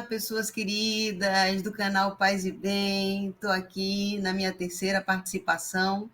pessoas queridas do canal Paz e Bem. Estou aqui na minha terceira participação.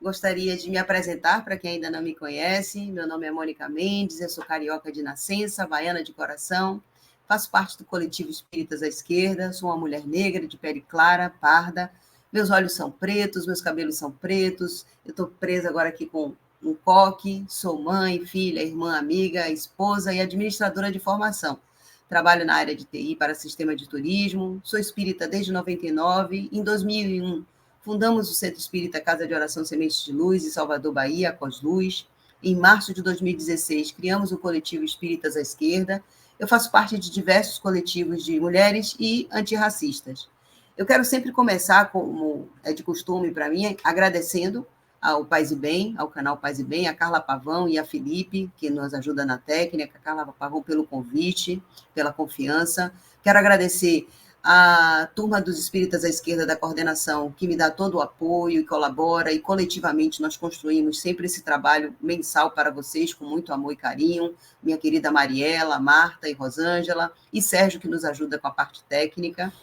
Gostaria de me apresentar para quem ainda não me conhece. Meu nome é Mônica Mendes, eu sou carioca de nascença, baiana de coração. Faço parte do coletivo Espíritas à Esquerda, sou uma mulher negra, de pele clara, parda. Meus olhos são pretos, meus cabelos são pretos. Eu estou presa agora aqui com um coque. Sou mãe, filha, irmã, amiga, esposa e administradora de formação. Trabalho na área de TI para sistema de turismo, sou espírita desde 99. Em 2001, fundamos o Centro Espírita Casa de Oração Sementes de Luz, em Salvador, Bahia, Cosluz. Em março de 2016, criamos o coletivo Espíritas à Esquerda. Eu faço parte de diversos coletivos de mulheres e antirracistas. Eu quero sempre começar, como é de costume para mim, agradecendo ao Paz e Bem, ao canal Paz e Bem, a Carla Pavão e a Felipe, que nos ajuda na técnica, a Carla Pavão pelo convite, pela confiança. Quero agradecer a turma dos Espíritas à Esquerda da coordenação, que me dá todo o apoio e colabora, e coletivamente nós construímos sempre esse trabalho mensal para vocês, com muito amor e carinho. Minha querida Mariela, Marta e Rosângela, e Sérgio, que nos ajuda com a parte técnica.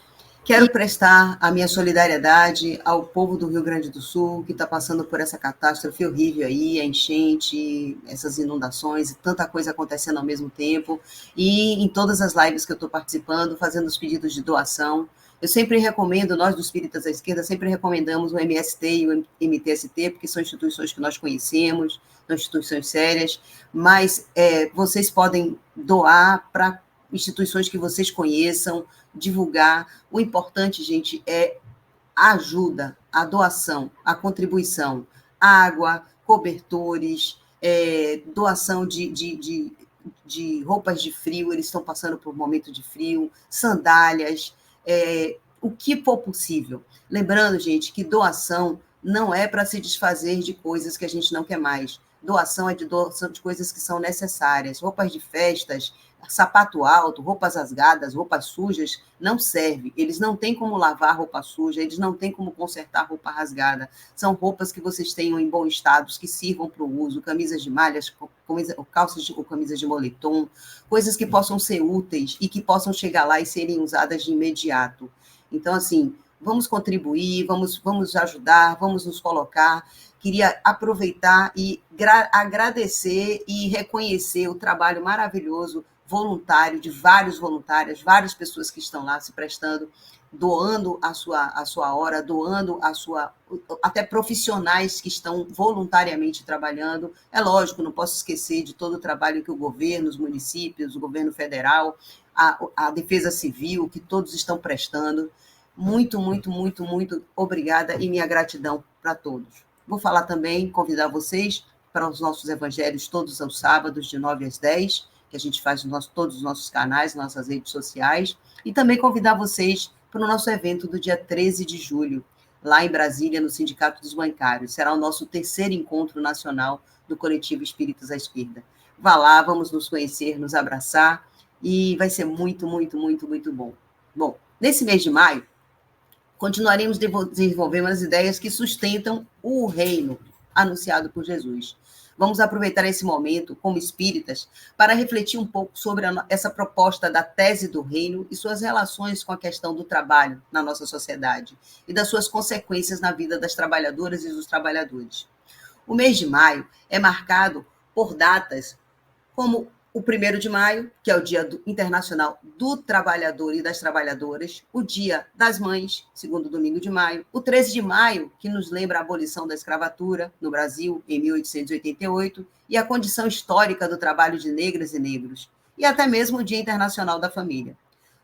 Quero prestar a minha solidariedade ao povo do Rio Grande do Sul, que está passando por essa catástrofe horrível aí, a enchente, essas inundações e tanta coisa acontecendo ao mesmo tempo. E em todas as lives que eu estou participando, fazendo os pedidos de doação. Eu sempre recomendo, nós do Espíritas à Esquerda, sempre recomendamos o MST e o MTST, porque são instituições que nós conhecemos, são instituições sérias, mas vocês podem doar para instituições que vocês conheçam, divulgar. O importante, gente, é a ajuda, a doação, a contribuição. Água, cobertores, doação de roupas de frio, eles estão passando por um momento de frio, sandálias, o que for possível. Lembrando, gente, que doação não é para se desfazer de coisas que a gente não quer mais. Doação é de doação de coisas que são necessárias. Roupas de festas, sapato alto, roupas rasgadas, roupas sujas, não serve. Eles não têm como lavar roupa suja, eles não têm como consertar roupa rasgada. São roupas que vocês tenham em bom estado, que sirvam para o uso, camisas de malhas, calças ou camisas de moletom, coisas que possam ser úteis e que possam chegar lá e serem usadas de imediato. Então, assim, vamos contribuir, vamos ajudar, vamos nos colocar. Queria aproveitar e agradecer e reconhecer o trabalho maravilhoso voluntário, de vários voluntários, várias pessoas que estão lá se prestando, doando a sua hora, doando até profissionais que estão voluntariamente trabalhando. É lógico, não posso esquecer de todo o trabalho que o governo, os municípios, o governo federal, a Defesa Civil, que todos estão prestando. Muito, muito, muito, muito obrigada e minha gratidão para todos. Vou falar também, convidar vocês para os nossos evangelhos todos aos sábados, de 9 às 10, que a gente faz todos os nossos canais, nossas redes sociais, e também convidar vocês para o nosso evento do dia 13 de julho, lá em Brasília, no Sindicato dos Bancários. Será o nosso terceiro encontro nacional do Coletivo Espíritas à Esquerda. Vá lá, vamos nos conhecer, nos abraçar, e vai ser muito, muito, muito, muito bom. Bom, nesse mês de maio, continuaremos desenvolvendo as ideias que sustentam o reino anunciado por Jesus. Vamos aproveitar esse momento, como espíritas, para refletir um pouco sobre essa proposta da tese do reino e suas relações com a questão do trabalho na nossa sociedade e das suas consequências na vida das trabalhadoras e dos trabalhadores. O mês de maio é marcado por datas como o 1º de maio, que é o Dia Internacional do Trabalhador e das Trabalhadoras, o Dia das Mães, segundo domingo de maio, o 13 de maio, que nos lembra a abolição da escravatura no Brasil, em 1888, e a condição histórica do trabalho de negras e negros, e até mesmo o Dia Internacional da Família.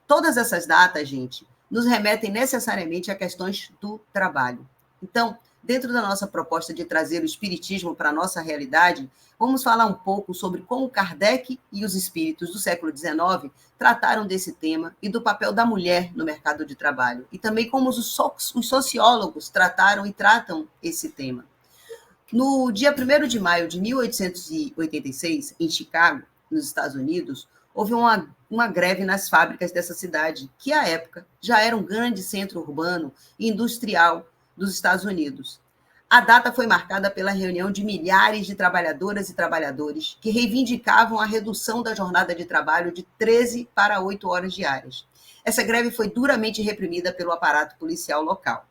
Todas essas datas, gente, nos remetem necessariamente a questões do trabalho. Então, dentro da nossa proposta de trazer o espiritismo para a nossa realidade, vamos falar um pouco sobre como Kardec e os espíritos do século XIX trataram desse tema e do papel da mulher no mercado de trabalho, e também como os sociólogos trataram e tratam esse tema. No dia 1º de maio de 1886, em Chicago, nos Estados Unidos, houve uma greve nas fábricas dessa cidade, que à época já era um grande centro urbano e industrial dos Estados Unidos. A data foi marcada pela reunião de milhares de trabalhadoras e trabalhadores que reivindicavam a redução da jornada de trabalho de 13 para 8 horas diárias. Essa greve foi duramente reprimida pelo aparato policial local.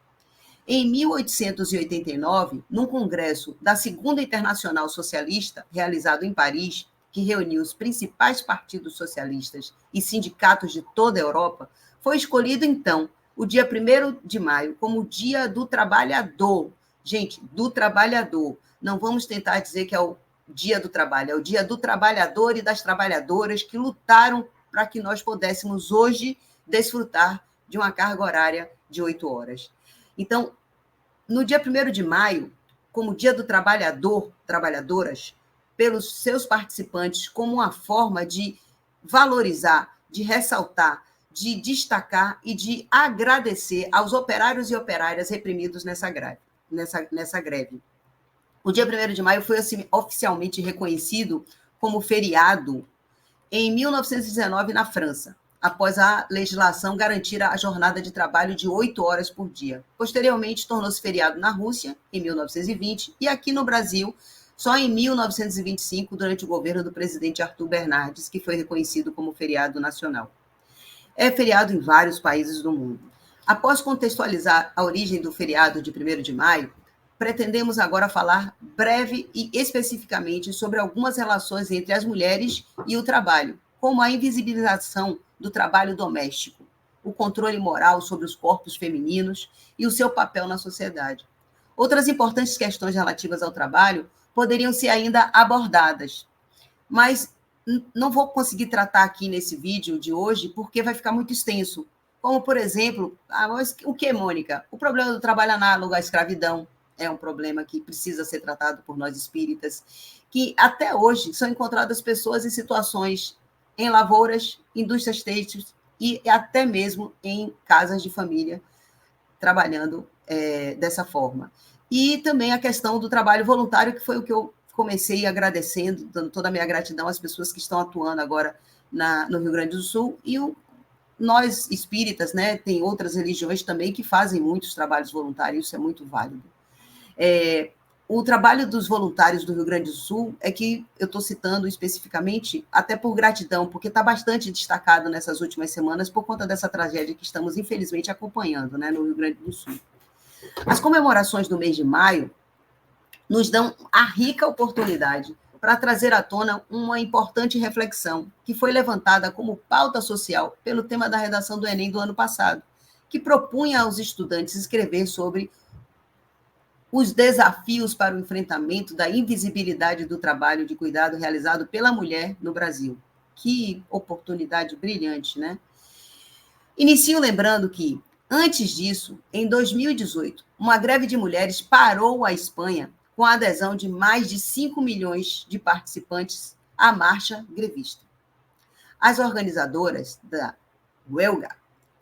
Em 1889, num congresso da Segunda Internacional Socialista, realizado em Paris, que reuniu os principais partidos socialistas e sindicatos de toda a Europa, foi escolhido, então, o dia 1º de maio como o Dia do Trabalhador. Gente, do trabalhador. Não vamos tentar dizer que é o Dia do Trabalho, é o Dia do Trabalhador e das Trabalhadoras que lutaram para que nós pudéssemos hoje desfrutar de uma carga horária de 8 horas. Então, no dia 1º de maio, como Dia do Trabalhador, trabalhadoras, pelos seus participantes, como uma forma de valorizar, de ressaltar, de destacar e de agradecer aos operários e operárias reprimidos nessa greve. O dia 1º de maio foi assim, oficialmente reconhecido como feriado em 1919 na França, após a legislação garantir a jornada de trabalho de 8 horas por dia. Posteriormente, tornou-se feriado na Rússia, em 1920, e aqui no Brasil, só em 1925, durante o governo do presidente Arthur Bernardes, que foi reconhecido como feriado nacional. É feriado em vários países do mundo. Após contextualizar a origem do feriado de 1º de maio, pretendemos agora falar breve e especificamente sobre algumas relações entre as mulheres e o trabalho, como a invisibilização do trabalho doméstico, o controle moral sobre os corpos femininos e o seu papel na sociedade. Outras importantes questões relativas ao trabalho poderiam ser ainda abordadas, mas não vou conseguir tratar aqui nesse vídeo de hoje porque vai ficar muito extenso. Como, por exemplo, o que, Mônica? O problema do trabalho análogo à escravidão é um problema que precisa ser tratado por nós espíritas, que até hoje são encontradas pessoas em situações em lavouras, indústrias têxteis e até mesmo em casas de família, trabalhando dessa forma. E também a questão do trabalho voluntário, que foi o que eu comecei agradecendo, dando toda a minha gratidão às pessoas que estão atuando agora no Rio Grande do Sul, e nós espíritas, né, tem outras religiões também que fazem muitos trabalhos voluntários, isso é muito válido. O trabalho dos voluntários do Rio Grande do Sul é que eu estou citando especificamente, até por gratidão, porque está bastante destacado nessas últimas semanas por conta dessa tragédia que estamos, infelizmente, acompanhando, né, no Rio Grande do Sul. As comemorações do mês de maio nos dão a rica oportunidade para trazer à tona uma importante reflexão que foi levantada como pauta social pelo tema da redação do Enem do ano passado, que propunha aos estudantes escrever sobre os desafios para o enfrentamento da invisibilidade do trabalho de cuidado realizado pela mulher no Brasil. Que oportunidade brilhante, né? Inicio lembrando que, antes disso, em 2018, uma greve de mulheres parou a Espanha com a adesão de mais de 5 milhões de participantes à marcha grevista. As organizadoras da huelga,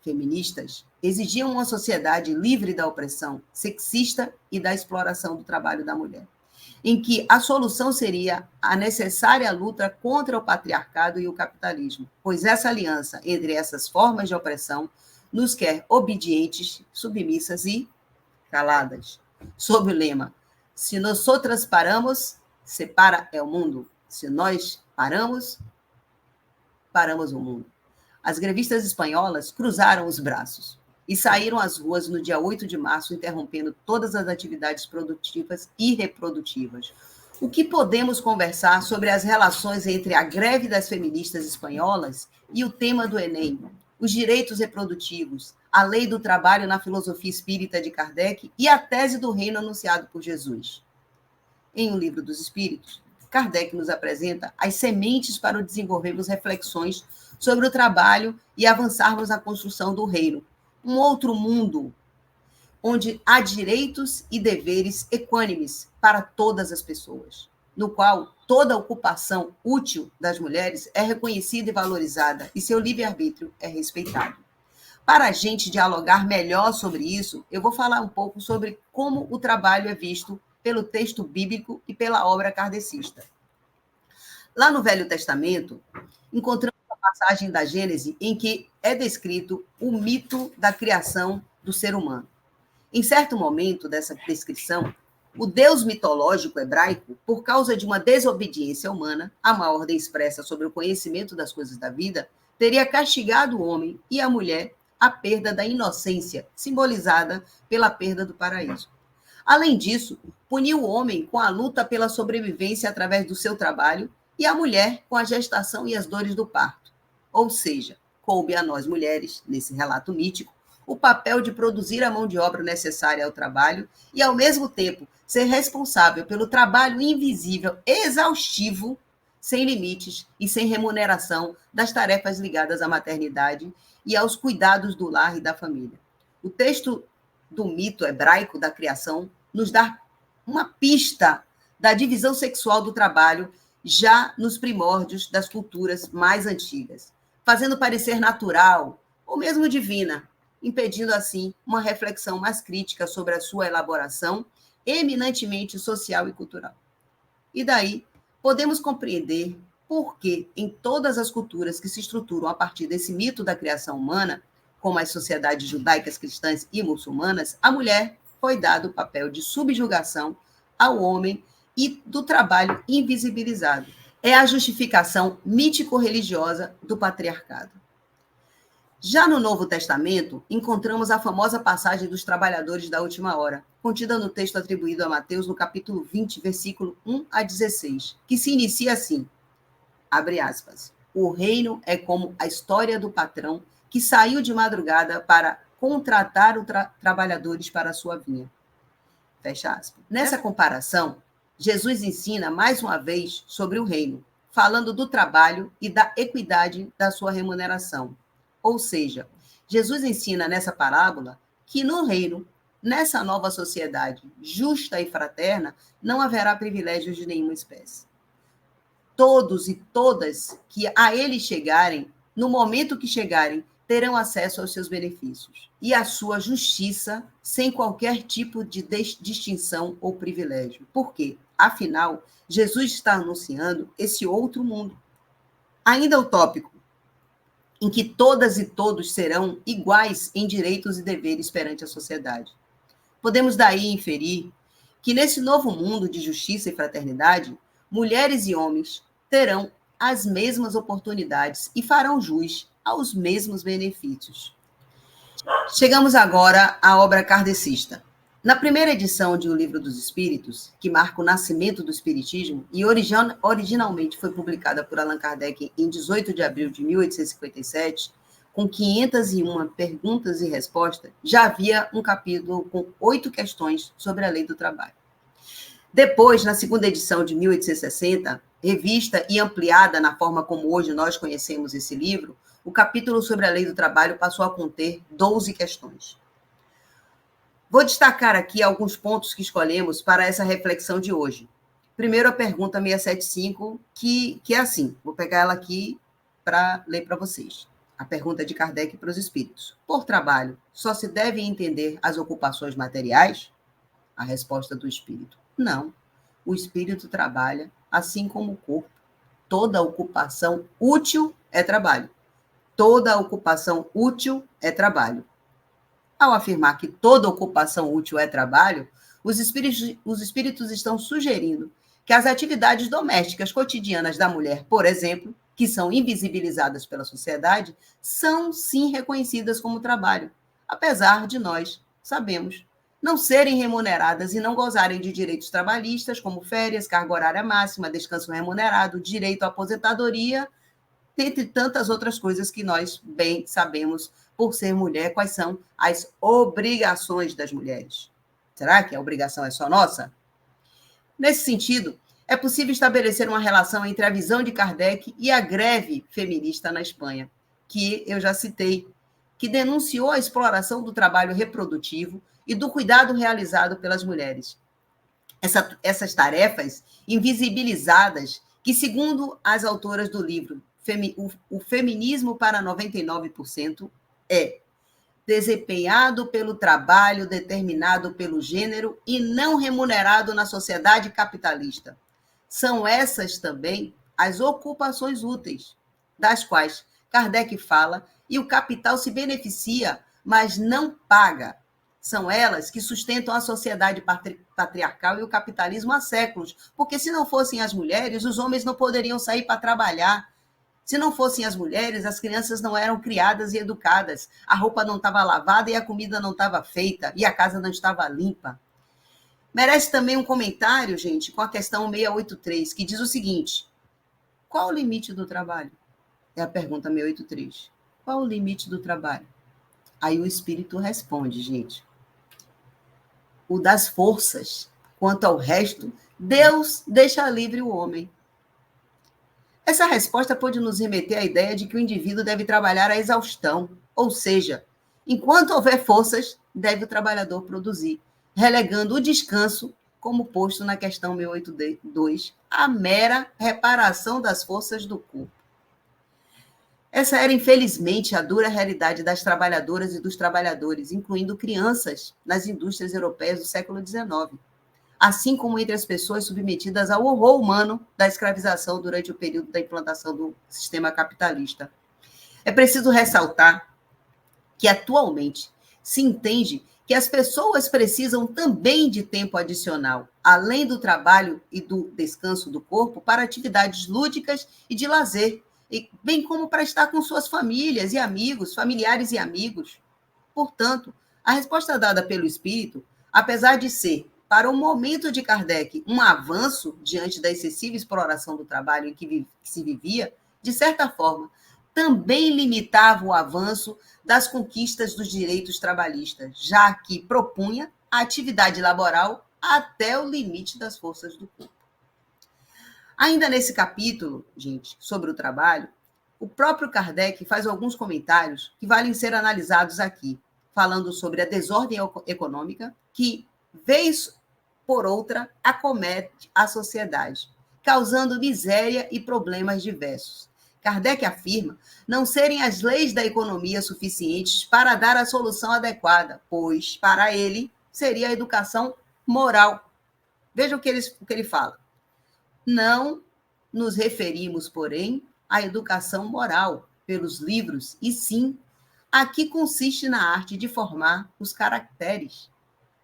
feministas, exigiam uma sociedade livre da opressão sexista e da exploração do trabalho da mulher, em que a solução seria a necessária luta contra o patriarcado e o capitalismo, pois essa aliança entre essas formas de opressão nos quer obedientes, submissas e caladas, sob o lema: se nós outras paramos, se para é o mundo. Se nós paramos, paramos o mundo. As grevistas espanholas cruzaram os braços e saíram às ruas no dia 8 de março, interrompendo todas as atividades produtivas e reprodutivas. O que podemos conversar sobre as relações entre a greve das feministas espanholas e o tema do Enem, os direitos reprodutivos, a lei do trabalho na filosofia espírita de Kardec e a tese do reino anunciado por Jesus? Em O Livro dos Espíritos, Kardec nos apresenta as sementes para desenvolvermos reflexões sobre o trabalho e avançarmos na construção do reino, um outro mundo onde há direitos e deveres equânimes para todas as pessoas, no qual toda ocupação útil das mulheres é reconhecida e valorizada e seu livre-arbítrio é respeitado. Para a gente dialogar melhor sobre isso, eu vou falar um pouco sobre como o trabalho é visto pelo texto bíblico e pela obra kardecista. Lá no Velho Testamento, encontramos a passagem da Gênese em que é descrito o mito da criação do ser humano. Em certo momento dessa descrição, O deus mitológico hebraico, por causa de uma desobediência humana a uma ordem expressa sobre o conhecimento das coisas da vida, teria castigado o homem e a mulher a perda da inocência, simbolizada pela perda do paraíso. Além disso, puniu o homem com a luta pela sobrevivência através do seu trabalho e a mulher com a gestação e as dores do parto. Ou seja, coube a nós mulheres, nesse relato mítico, o papel de produzir a mão de obra necessária ao trabalho e, ao mesmo tempo, ser responsável pelo trabalho invisível, exaustivo, sem limites e sem remuneração das tarefas ligadas à maternidade e aos cuidados do lar e da família. O texto do mito hebraico da criação nos dá uma pista da divisão sexual do trabalho já nos primórdios das culturas mais antigas, fazendo parecer natural ou mesmo divina, impedindo assim uma reflexão mais crítica sobre a sua elaboração eminentemente social e cultural. E daí podemos compreender por que em todas as culturas que se estruturam a partir desse mito da criação humana, como as sociedades judaicas, cristãs e muçulmanas, a mulher foi dado o papel de subjugação ao homem e do trabalho invisibilizado. É a justificação mítico-religiosa do patriarcado. Já no Novo Testamento, encontramos a famosa passagem dos trabalhadores da última hora, contida no texto atribuído a Mateus, no capítulo 20, versículo 1 a 16, que se inicia assim, abre aspas, o reino é como a história do patrão que saiu de madrugada para contratar os trabalhadores para a sua vinha. Fecha aspas. Nessa comparação, Jesus ensina mais uma vez sobre o reino, falando do trabalho e da equidade da sua remuneração. Ou seja, Jesus ensina nessa parábola que no reino, nessa nova sociedade justa e fraterna, não haverá privilégios de nenhuma espécie. Todos e todas que a ele chegarem, no momento que chegarem, terão acesso aos seus benefícios e à sua justiça, sem qualquer tipo de distinção ou privilégio. Por quê? Afinal, Jesus está anunciando esse outro mundo. Ainda utópico, em que todas e todos serão iguais em direitos e deveres perante a sociedade. Podemos daí inferir que nesse novo mundo de justiça e fraternidade, mulheres e homens terão as mesmas oportunidades e farão jus aos mesmos benefícios. Chegamos agora à obra kardecista. Na primeira edição de O Livro dos Espíritos, que marca o nascimento do Espiritismo e originalmente foi publicada por Allan Kardec em 18 de abril de 1857, com 501 perguntas e respostas, já havia um capítulo com 8 questões sobre a lei do trabalho. Depois, na segunda edição de 1860, revista e ampliada na forma como hoje nós conhecemos esse livro, o capítulo sobre a lei do trabalho passou a conter 12 questões. Vou destacar aqui alguns pontos que escolhemos para essa reflexão de hoje. Primeiro, a pergunta 675, que é assim, vou pegar ela aqui para ler para vocês. A pergunta de Kardec para os espíritos. Por trabalho, só se deve entender as ocupações materiais? A resposta do espírito. Não. O espírito trabalha assim como o corpo. Toda ocupação útil é trabalho. Toda ocupação útil é trabalho. Ao afirmar que toda ocupação útil é trabalho, os espíritos estão sugerindo que as atividades domésticas cotidianas da mulher, por exemplo, que são invisibilizadas pela sociedade, são sim reconhecidas como trabalho, apesar de nós, sabemos, não serem remuneradas e não gozarem de direitos trabalhistas, como férias, carga horária máxima, descanso remunerado, direito à aposentadoria, entre tantas outras coisas que nós bem sabemos, por ser mulher, quais são as obrigações das mulheres. Será que a obrigação é só nossa? Nesse sentido, é possível estabelecer uma relação entre a visão de Kardec e a greve feminista na Espanha, que eu já citei, que denunciou a exploração do trabalho reprodutivo e do cuidado realizado pelas mulheres. Essas tarefas invisibilizadas, que, segundo as autoras do livro O Feminismo para 99%, é desempenhado pelo trabalho determinado pelo gênero e não remunerado na sociedade capitalista. São essas também as ocupações úteis, das quais Kardec fala, e o capital se beneficia, mas não paga. São elas que sustentam a sociedade patriarcal e o capitalismo há séculos, porque se não fossem as mulheres, os homens não poderiam sair para trabalhar. Se não fossem as mulheres, as crianças não eram criadas e educadas, a roupa não estava lavada e a comida não estava feita, e a casa não estava limpa. Merece também um comentário, gente, com a questão 683, que diz o seguinte: qual o limite do trabalho? É a pergunta 683. Qual o limite do trabalho? Aí o espírito responde, gente: o das forças. Quanto ao resto, Deus deixa livre o homem. Essa resposta pode nos remeter à ideia de que o indivíduo deve trabalhar à exaustão, ou seja, enquanto houver forças, deve o trabalhador produzir, relegando o descanso, como posto na questão 682, à mera reparação das forças do corpo. Essa era, infelizmente, a dura realidade das trabalhadoras e dos trabalhadores, incluindo crianças, nas indústrias europeias do século XIX, assim como entre as pessoas submetidas ao horror humano da escravização durante o período da implantação do sistema capitalista. É preciso ressaltar que, atualmente, se entende que as pessoas precisam também de tempo adicional, além do trabalho e do descanso do corpo, para atividades lúdicas e de lazer, bem como para estar com suas famílias e amigos, familiares e amigos. Portanto, a resposta dada pelo espírito, apesar de ser, para o momento de Kardec, um avanço diante da excessiva exploração do trabalho em que se vivia, de certa forma, também limitava o avanço das conquistas dos direitos trabalhistas, já que propunha a atividade laboral até o limite das forças do corpo. Ainda nesse capítulo, gente, sobre o trabalho, o próprio Kardec faz alguns comentários que valem ser analisados aqui, falando sobre a desordem econômica que, vez por outra, acomete a sociedade, causando miséria e problemas diversos. Kardec afirma não serem as leis da economia suficientes para dar a solução adequada, pois, para ele, seria a educação moral. Veja o que ele fala. Não nos referimos, porém, à educação moral pelos livros, e sim a que consiste na arte de formar os caracteres,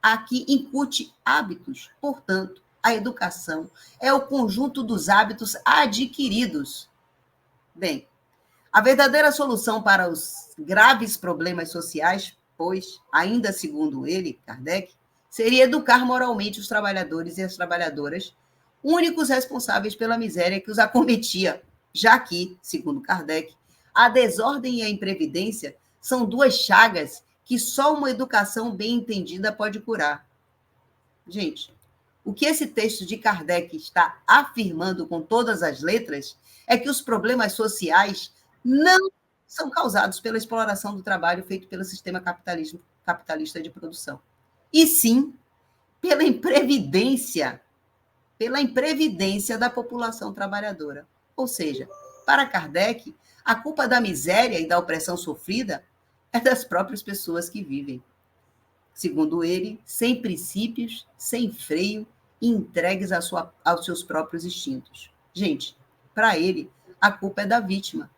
a que incute hábitos. Portanto, a educação é o conjunto dos hábitos adquiridos. Bem, a verdadeira solução para os graves problemas sociais, pois, ainda segundo ele, Kardec, seria educar moralmente os trabalhadores e as trabalhadoras, únicos responsáveis pela miséria que os acometia, já que, segundo Kardec, a desordem e a imprevidência são duas chagas que só uma educação bem entendida pode curar. Gente, o que esse texto de Kardec está afirmando com todas as letras é que os problemas sociais não são causados pela exploração do trabalho feito pelo sistema capitalista de produção, e sim pela imprevidência da população trabalhadora. Ou seja, para Kardec, a culpa da miséria e da opressão sofrida é das próprias pessoas que vivem. Segundo ele, sem princípios, sem freio, e entregues aos seus próprios instintos. Gente, para ele, a culpa é da vítima.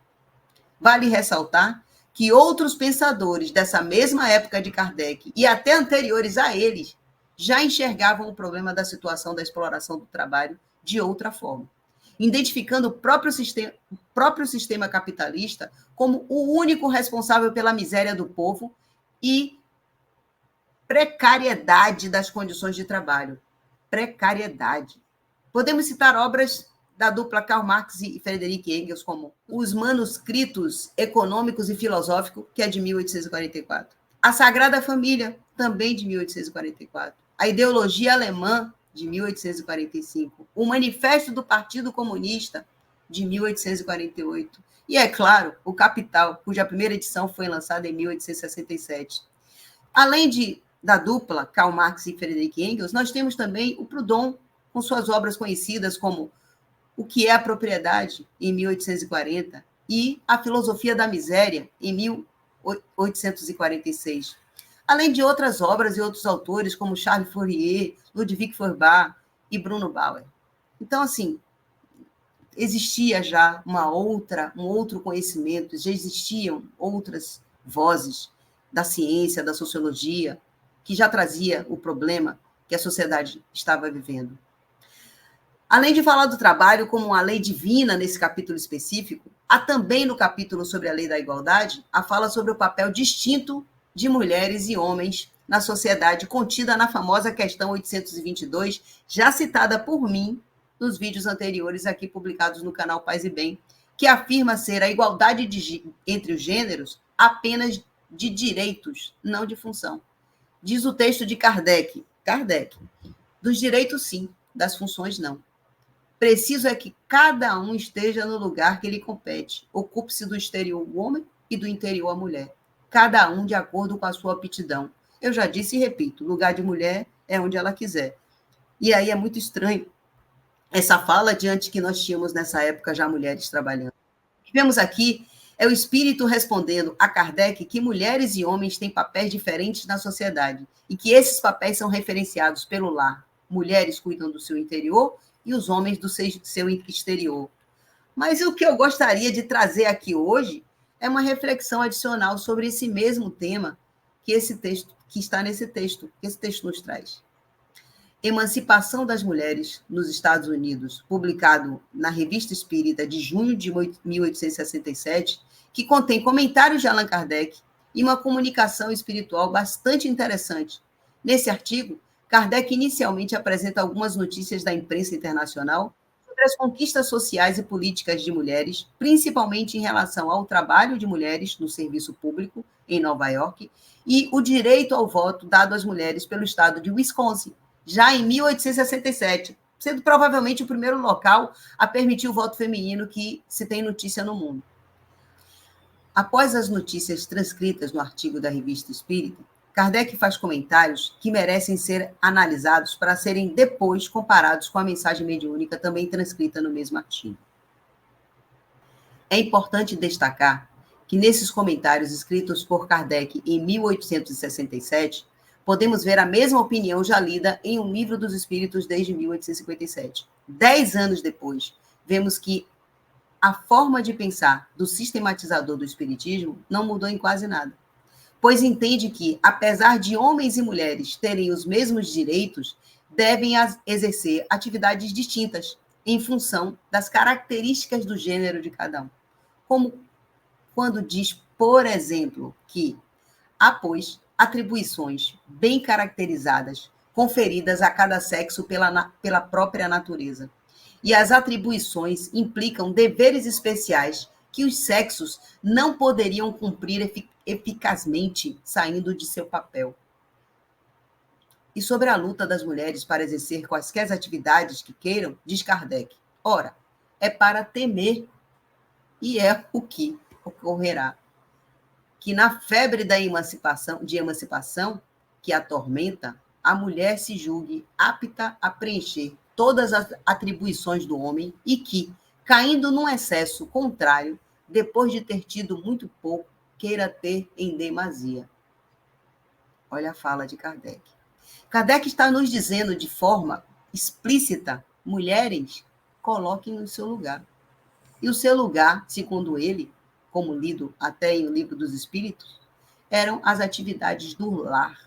Vale ressaltar que outros pensadores dessa mesma época de Kardec e até anteriores a eles já enxergavam o problema da situação da exploração do trabalho de outra forma, identificando o próprio sistema capitalista como o único responsável pela miséria do povo e precariedade das condições de trabalho. Precariedade. Podemos citar obras da dupla Karl Marx e Friedrich Engels, como Os Manuscritos Econômicos e Filosóficos, que é de 1844. A Sagrada Família, também de 1844. A Ideologia Alemã, de 1845. O Manifesto do Partido Comunista, de 1848. E, é claro, o Capital, cuja primeira edição foi lançada em 1867. Além da dupla Karl Marx e Friedrich Engels, nós temos também o Proudhon, com suas obras conhecidas como O que é a Propriedade, em 1840, e A Filosofia da Miséria, em 1846. Além de outras obras e outros autores, como Charles Fourier, Ludwig Feuerbach e Bruno Bauer. Então, assim, existia já um outro conhecimento, já existiam outras vozes da ciência, da sociologia, que já trazia o problema que a sociedade estava vivendo. Além de falar do trabalho como uma lei divina nesse capítulo específico, há também no capítulo sobre a lei da igualdade a fala sobre o papel distinto de mulheres e homens na sociedade, contida na famosa questão 822, já citada por mim nos vídeos anteriores aqui publicados no canal Paz e Bem, que afirma ser a igualdade entre os gêneros apenas de direitos, não de função. Diz o texto de Kardec, dos direitos sim, das funções não. Preciso é que cada um esteja no lugar que lhe compete. Ocupe-se do exterior o homem e do interior a mulher. Cada um de acordo com a sua aptidão. Eu já disse e repito, lugar de mulher é onde ela quiser. E aí é muito estranho essa fala diante que nós tínhamos nessa época já mulheres trabalhando. O que vemos aqui é o espírito respondendo a Kardec que mulheres e homens têm papéis diferentes na sociedade e que esses papéis são referenciados pelo lar. Mulheres cuidam do seu interior e os homens do seu exterior. Mas o que eu gostaria de trazer aqui hoje é uma reflexão adicional sobre esse mesmo tema que está nesse texto, que esse texto nos traz. Emancipação das Mulheres nos Estados Unidos, publicado na Revista Espírita de junho de 1867, que contém comentários de Allan Kardec e uma comunicação espiritual bastante interessante. Nesse artigo, Kardec inicialmente apresenta algumas notícias da imprensa internacional sobre as conquistas sociais e políticas de mulheres, principalmente em relação ao trabalho de mulheres no serviço público em Nova York e o direito ao voto dado às mulheres pelo estado de Wisconsin, já em 1867, sendo provavelmente o primeiro local a permitir o voto feminino que se tem notícia no mundo. Após as notícias transcritas no artigo da Revista Espírita, Kardec faz comentários que merecem ser analisados para serem depois comparados com a mensagem mediúnica também transcrita no mesmo artigo. É importante destacar que nesses comentários escritos por Kardec em 1867, podemos ver a mesma opinião já lida em Um Livro dos Espíritos desde 1857. 10 anos depois, vemos que a forma de pensar do sistematizador do Espiritismo não mudou em quase nada, pois entende que, apesar de homens e mulheres terem os mesmos direitos, devem exercer atividades distintas em função das características do gênero de cada um. Como quando diz, por exemplo, que há, pois, atribuições bem caracterizadas, conferidas a cada sexo pela própria natureza. E as atribuições implicam deveres especiais que os sexos não poderiam cumprir eficazmente saindo de seu papel. E sobre a luta das mulheres para exercer quaisquer atividades que queiram, diz Kardec, ora, é para temer, e é o que ocorrerá. Que na febre da emancipação, que atormenta, a mulher se julgue apta a preencher todas as atribuições do homem e que, caindo num excesso contrário, depois de ter tido muito pouco, queira ter em demasia. Olha a fala de Kardec. Kardec está nos dizendo de forma explícita, mulheres, coloquem no seu lugar. E o seu lugar, segundo ele, como lido até em O Livro dos Espíritos, eram as atividades do lar.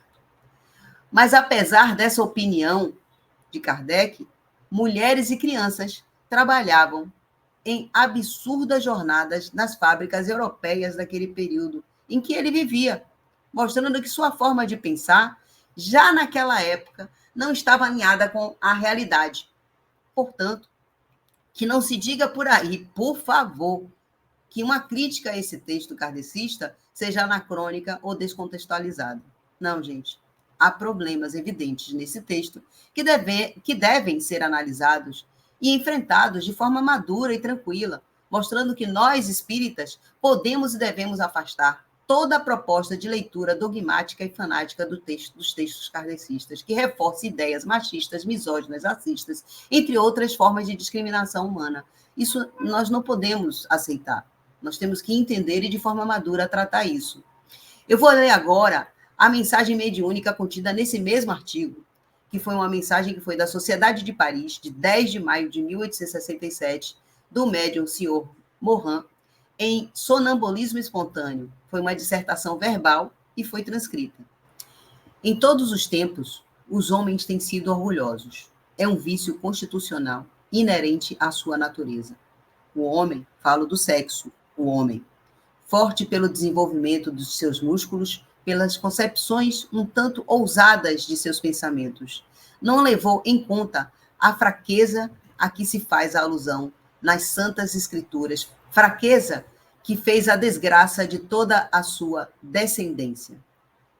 Mas, apesar dessa opinião de Kardec, mulheres e crianças trabalhavam em absurdas jornadas nas fábricas europeias daquele período em que ele vivia, mostrando que sua forma de pensar, já naquela época, não estava alinhada com a realidade. Portanto, que não se diga por aí, por favor, que uma crítica a esse texto kardecista seja anacrônica ou descontextualizada. Não, gente. Há problemas evidentes nesse texto que devem ser analisados e enfrentados de forma madura e tranquila, mostrando que nós, espíritas, podemos e devemos afastar toda a proposta de leitura dogmática e fanática dos textos kardecistas, que reforce ideias machistas, misóginas, racistas, entre outras formas de discriminação humana. Isso nós não podemos aceitar. Nós temos que entender e, de forma madura, tratar isso. Eu vou ler agora a mensagem mediúnica contida nesse mesmo artigo, que foi uma mensagem que foi da Sociedade de Paris, de 10 de maio de 1867, do médium Sr. Morin, em Sonambulismo Espontâneo. Foi uma dissertação verbal e foi transcrita. Em todos os tempos, os homens têm sido orgulhosos. É um vício constitucional inerente à sua natureza. O homem, falo do sexo, o homem, forte pelo desenvolvimento dos seus músculos, pelas concepções um tanto ousadas de seus pensamentos, não levou em conta a fraqueza a que se faz alusão nas santas escrituras, fraqueza que fez a desgraça de toda a sua descendência.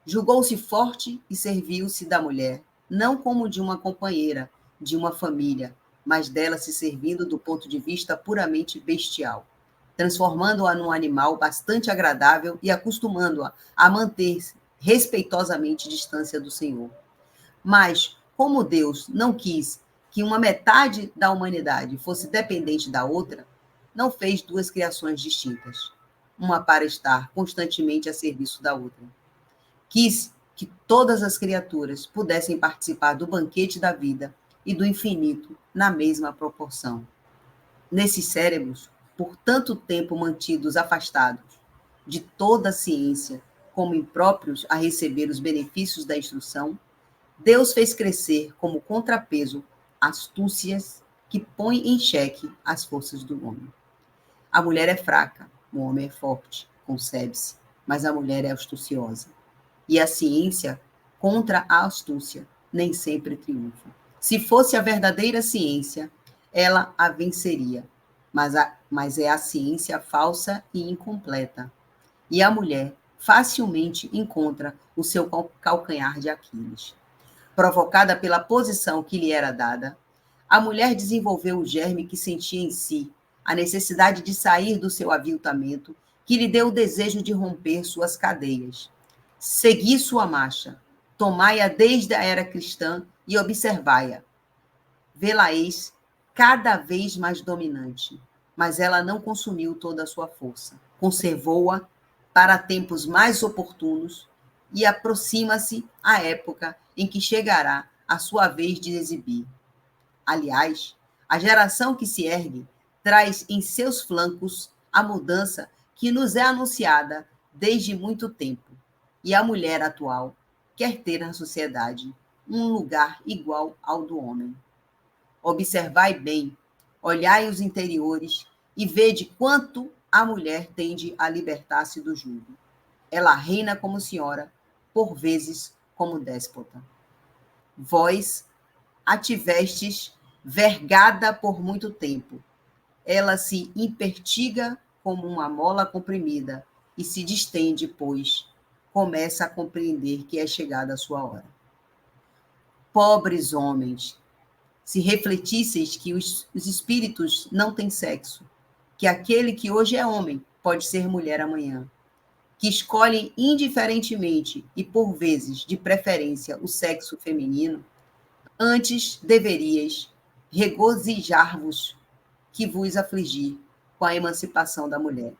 Julgou-se forte e serviu-se da mulher, não como de uma companheira, de uma família, mas dela se servindo do ponto de vista puramente bestial, transformando-a num animal bastante agradável e acostumando-a a manter-se respeitosamente distância do Senhor. Mas, como Deus não quis que uma metade da humanidade fosse dependente da outra, não fez duas criações distintas, uma para estar constantemente a serviço da outra. Quis que todas as criaturas pudessem participar do banquete da vida e do infinito na mesma proporção. Nesses cérebros, por tanto tempo mantidos afastados de toda a ciência, como impróprios a receber os benefícios da instrução, Deus fez crescer como contrapeso astúcias que põem em xeque as forças do homem. A mulher é fraca, o homem é forte, concebe-se, mas a mulher é astuciosa. E a ciência, contra a astúcia, nem sempre triunfa. Se fosse a verdadeira ciência, ela a venceria, mas é a ciência falsa e incompleta. E a mulher facilmente encontra o seu calcanhar de Aquiles. Provocada pela posição que lhe era dada, a mulher desenvolveu o germe que sentia em si, a necessidade de sair do seu aviltamento, que lhe deu o desejo de romper suas cadeias. Segui sua marcha, tomai-a desde a era cristã e observai-a. Vê-la-eis cada vez mais dominante, mas ela não consumiu toda a sua força. Conservou-a para tempos mais oportunos e aproxima-se a época em que chegará a sua vez de exibir. Aliás, a geração que se ergue traz em seus flancos a mudança que nos é anunciada desde muito tempo. E a mulher atual quer ter na sociedade um lugar igual ao do homem. Observai bem, olhai os interiores e vede quanto a mulher tende a libertar-se do jugo. Ela reina como senhora, por vezes como déspota. Vós a tivestes vergada por muito tempo. Ela se impertiga como uma mola comprimida e se distende, pois começa a compreender que é chegada a sua hora. Pobres homens, se refletisseis que os espíritos não têm sexo, que aquele que hoje é homem pode ser mulher amanhã, que escolhem indiferentemente e por vezes de preferência o sexo feminino, antes deveríeis regozijar-vos que vos afligir com a emancipação da mulher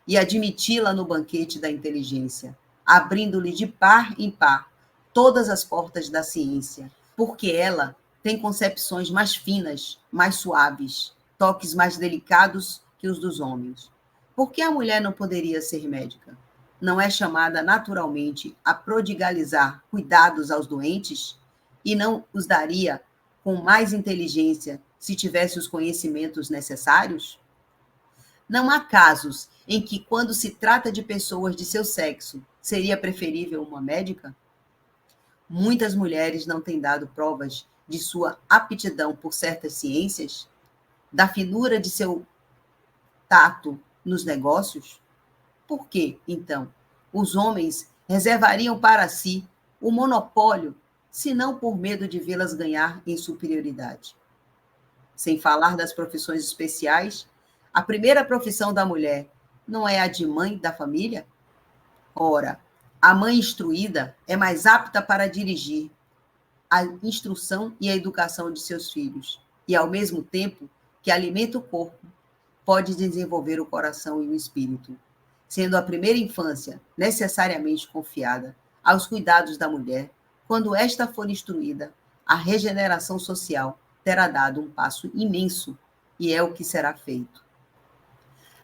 e admiti-la no banquete da inteligência, abrindo-lhe de par em par todas as portas da ciência, porque ela tem concepções mais finas, mais suaves, toques mais delicados que os dos homens. Por que a mulher não poderia ser médica? Não é chamada naturalmente a prodigalizar cuidados aos doentes e não os daria com mais inteligência se tivesse os conhecimentos necessários? Não há casos em que, quando se trata de pessoas de seu sexo, seria preferível uma médica? Muitas mulheres não têm dado provas de sua aptidão por certas ciências, da finura de seu tato nos negócios? Por que, então, os homens reservariam para si o monopólio, se não por medo de vê-las ganhar em superioridade? Sem falar das profissões especiais, a primeira profissão da mulher não é a de mãe da família? Ora, a mãe instruída é mais apta para dirigir a instrução e a educação de seus filhos, e ao mesmo tempo que alimenta o corpo, pode desenvolver o coração e o espírito, sendo a primeira infância necessariamente confiada aos cuidados da mulher. Quando esta for instruída, a regeneração social terá dado um passo imenso, e é o que será feito.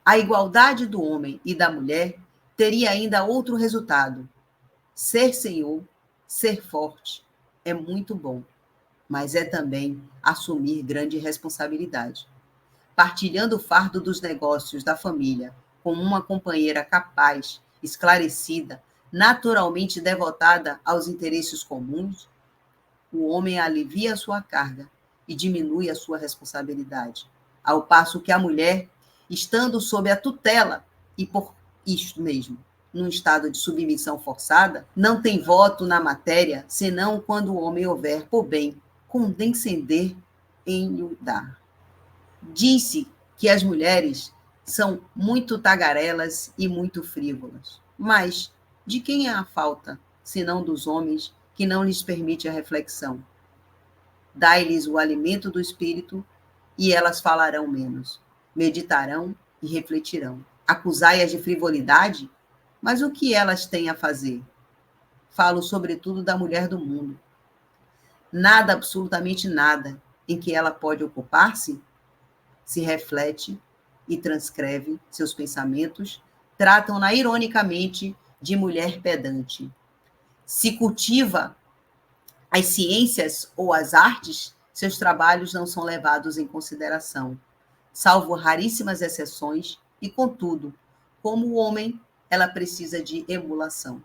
A igualdade do homem e da mulher teria ainda outro resultado: ser senhor, Ser forte é muito bom, mas é também assumir grande responsabilidade. Partilhando o fardo dos negócios da família com uma companheira capaz, esclarecida, naturalmente devotada aos interesses comuns, o homem alivia a sua carga e diminui a sua responsabilidade, ao passo que a mulher, estando sob a tutela e por isto mesmo, num estado de submissão forçada, não tem voto na matéria, senão quando o homem houver, por bem, condescender em lhe dar. Disse que as mulheres são muito tagarelas e muito frívolas. Mas de quem é a falta, senão dos homens, que não lhes permite a reflexão? Dai-lhes o alimento do espírito e elas falarão menos, meditarão e refletirão. Acusai-as de frivolidade? Mas o que elas têm a fazer? Falo sobretudo da mulher do mundo. Nada, absolutamente nada, em que ela pode ocupar-se, se reflete e transcreve seus pensamentos, tratam-na ironicamente de mulher pedante. Se cultiva as ciências ou as artes, seus trabalhos não são levados em consideração, salvo raríssimas exceções, e, contudo, como o homem, ela precisa de emulação.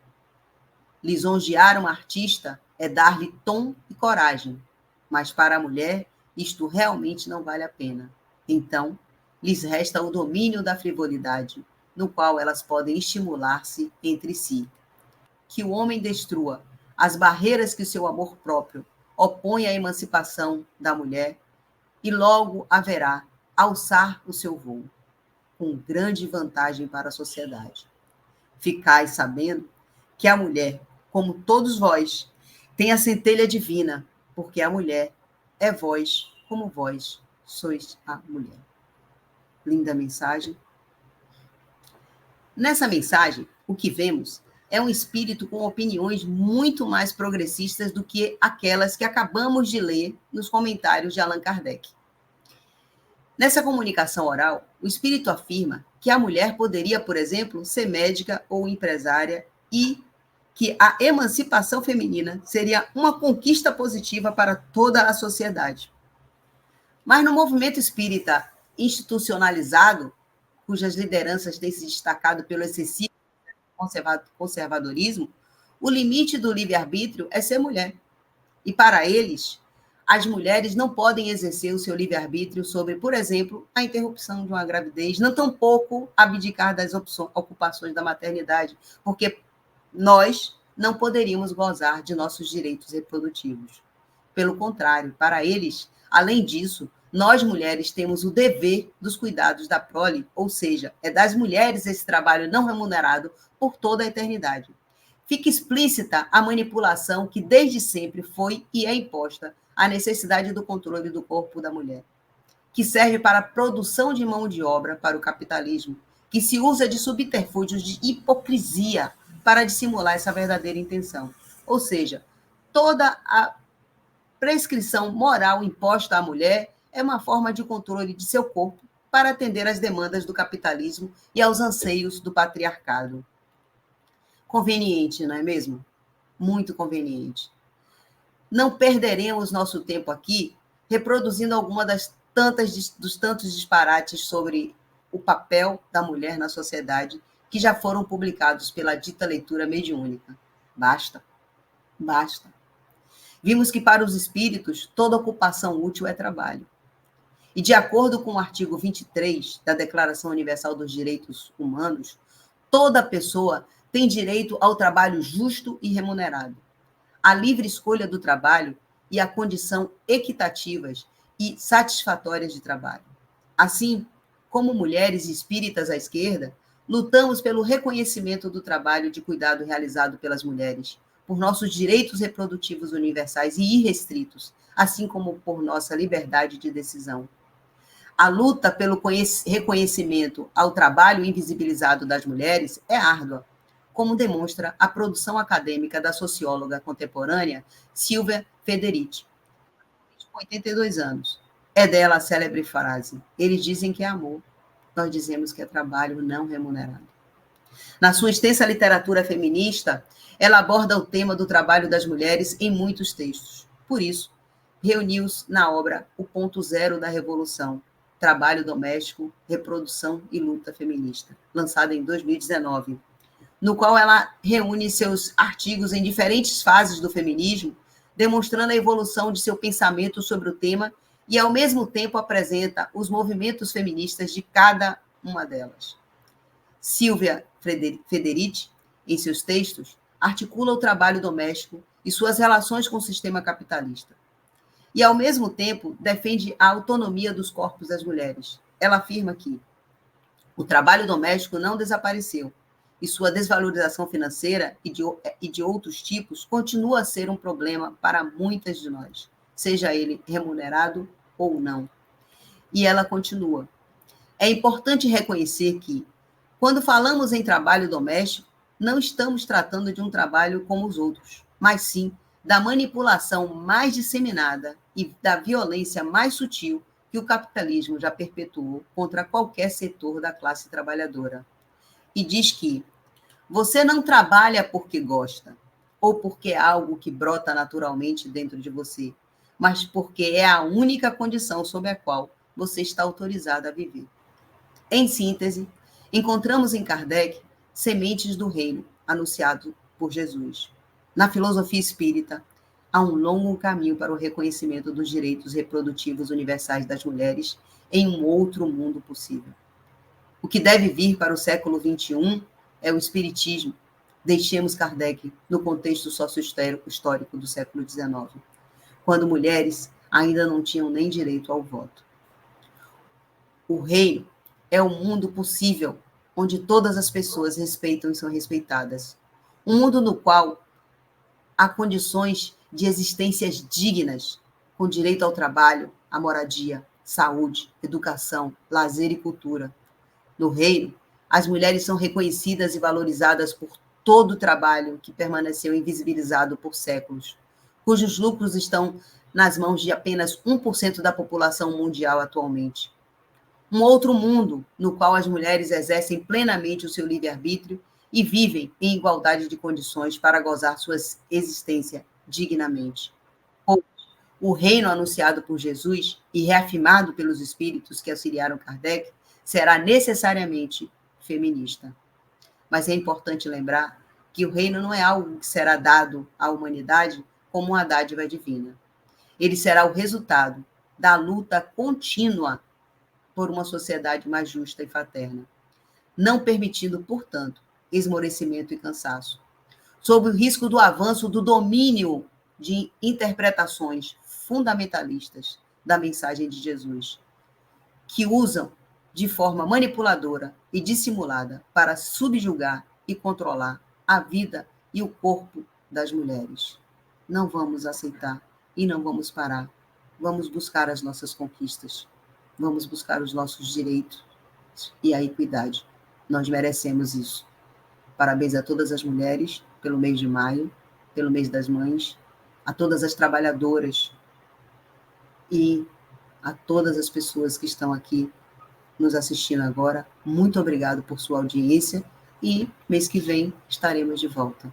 Lisonjear um artista é dar-lhe tom e coragem, mas para a mulher isto realmente não vale a pena. Então, lhes resta o domínio da frivolidade, no qual elas podem estimular-se entre si. Que o homem destrua as barreiras que o seu amor próprio opõe à emancipação da mulher, e logo haverá alçar o seu voo, com grande vantagem para a sociedade. Ficai sabendo que a mulher, como todos vós, tem a centelha divina, porque a mulher é vós, como vós sois a mulher. Linda mensagem. Nessa mensagem, o que vemos é um espírito com opiniões muito mais progressistas do que aquelas que acabamos de ler nos comentários de Allan Kardec. Nessa comunicação oral, o espírito afirma que a mulher poderia, por exemplo, ser médica ou empresária e que a emancipação feminina seria uma conquista positiva para toda a sociedade. Mas no movimento espírita institucionalizado, cujas lideranças têm se destacado pelo excessivo conservadorismo, o limite do livre-arbítrio é ser mulher. E para eles, as mulheres não podem exercer o seu livre-arbítrio sobre, por exemplo, a interrupção de uma gravidez, não tampouco abdicar das ocupações da maternidade, porque nós não poderíamos gozar de nossos direitos reprodutivos. Pelo contrário, para eles, além disso, nós mulheres temos o dever dos cuidados da prole, ou seja, é das mulheres esse trabalho não remunerado por toda a eternidade. Fica explícita a manipulação que desde sempre foi e é imposta à necessidade do controle do corpo da mulher, que serve para a produção de mão de obra para o capitalismo, que se usa de subterfúgios de hipocrisia para dissimular essa verdadeira intenção. Ou seja, toda a prescrição moral imposta à mulher é uma forma de controle de seu corpo para atender às demandas do capitalismo e aos anseios do patriarcado. Conveniente, não é mesmo? Muito conveniente. Não perderemos nosso tempo aqui reproduzindo alguma dos tantos disparates sobre o papel da mulher na sociedade que já foram publicados pela dita leitura mediúnica. Basta. Basta. Vimos que para os espíritos toda ocupação útil é trabalho. E de acordo com o artigo 23 da Declaração Universal dos Direitos Humanos, toda pessoa tem direito ao trabalho justo e remunerado, à livre escolha do trabalho e à condição equitativas e satisfatórias de trabalho. Assim, como mulheres espíritas à esquerda, lutamos pelo reconhecimento do trabalho de cuidado realizado pelas mulheres, por nossos direitos reprodutivos universais e irrestritos, assim como por nossa liberdade de decisão. A luta pelo reconhecimento ao trabalho invisibilizado das mulheres é árdua, como demonstra a produção acadêmica da socióloga contemporânea Silvia Federici, com 82 anos. É dela a célebre frase: eles dizem que é amor, nós dizemos que é trabalho não remunerado. Na sua extensa literatura feminista, ela aborda o tema do trabalho das mulheres em muitos textos. Por isso, reuniu-os na obra O Ponto Zero da Revolução, Trabalho Doméstico, Reprodução e Luta Feminista, lançada em 2019, no qual ela reúne seus artigos em diferentes fases do feminismo, demonstrando a evolução de seu pensamento sobre o tema e, ao mesmo tempo, apresenta os movimentos feministas de cada uma delas. Silvia Federici, em seus textos, articula o trabalho doméstico e suas relações com o sistema capitalista. E, ao mesmo tempo, defende a autonomia dos corpos das mulheres. Ela afirma que o trabalho doméstico não desapareceu e sua desvalorização financeira e de outros tipos continua a ser um problema para muitas de nós, seja ele remunerado ou não. E ela continua: é importante reconhecer que, quando falamos em trabalho doméstico, não estamos tratando de um trabalho como os outros, mas sim da manipulação mais disseminada e da violência mais sutil que o capitalismo já perpetuou contra qualquer setor da classe trabalhadora. E diz que você não trabalha porque gosta, ou porque é algo que brota naturalmente dentro de você, mas porque é a única condição sob a qual você está autorizado a viver. Em síntese, encontramos em Kardec sementes do reino anunciado por Jesus. Na filosofia espírita, há um longo caminho para o reconhecimento dos direitos reprodutivos universais das mulheres em um outro mundo possível. O que deve vir para o século XXI é o espiritismo. Deixemos Kardec no contexto sócio-histórico do século XIX, quando mulheres ainda não tinham nem direito ao voto. O reino é o mundo possível, onde todas as pessoas respeitam e são respeitadas. Um mundo no qual há condições de existências dignas, com direito ao trabalho, à moradia, saúde, educação, lazer e cultura. No reino, as mulheres são reconhecidas e valorizadas por todo o trabalho que permaneceu invisibilizado por séculos, cujos lucros estão nas mãos de apenas 1% da população mundial atualmente. Um outro mundo no qual as mulheres exercem plenamente o seu livre-arbítrio e vivem em igualdade de condições para gozar sua existência dignamente. O reino anunciado por Jesus e reafirmado pelos espíritos que auxiliaram Kardec será necessariamente feminista. Mas é importante lembrar que o reino não é algo que será dado à humanidade como uma dádiva divina. Ele será o resultado da luta contínua por uma sociedade mais justa e fraterna, não permitindo, portanto, esmorecimento e cansaço, sob o risco do avanço do domínio de interpretações fundamentalistas da mensagem de Jesus, que usam de forma manipuladora e dissimulada para subjugar e controlar a vida e o corpo das mulheres. Não vamos aceitar e não vamos parar. Vamos buscar as nossas conquistas. Vamos buscar os nossos direitos e a equidade. Nós merecemos isso. Parabéns a todas as mulheres pelo mês de maio, pelo mês das mães, a todas as trabalhadoras e a todas as pessoas que estão aqui nos assistindo agora. Muito obrigado por sua audiência e mês que vem estaremos de volta.